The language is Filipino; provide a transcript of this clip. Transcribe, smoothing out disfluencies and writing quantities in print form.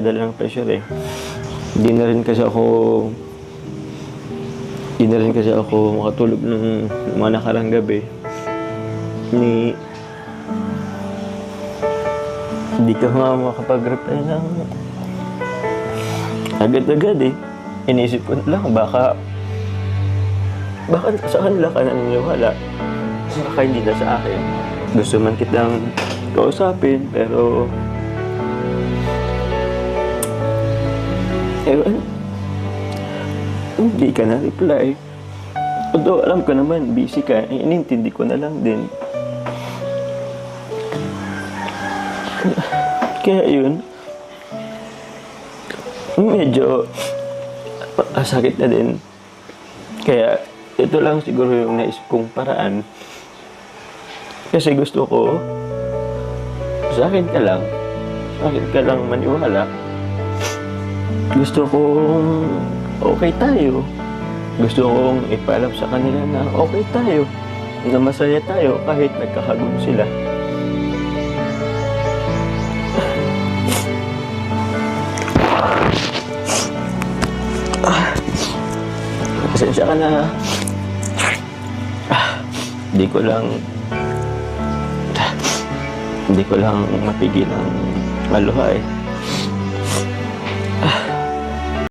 nagpadala ng pressure eh. Hindi na rin kasi ako makatulog nung mga nakarang gabi. Hindi ka nga makapag-reply ng agad-agad eh. Inisip ko lang, baka sa kanila ka naniniwala. Baka hindi na sa akin. Gusto man kitang kausapin, pero ewan, hindi ka na-reply. Although alam ko naman, busy ka, inintindi ko na lang din. Kaya yun, medyo sakit na din. Kaya ito lang siguro yung naisip kong paraan. Kasi gusto ko, sa akin ka lang maniwala. Gusto kong okay tayo. Gusto kong ipaalam sa kanila na okay tayo. Na masaya tayo kahit nagkakagulo sila. Pasensya ka na. Hindi ko lang mapigil ang maluha eh.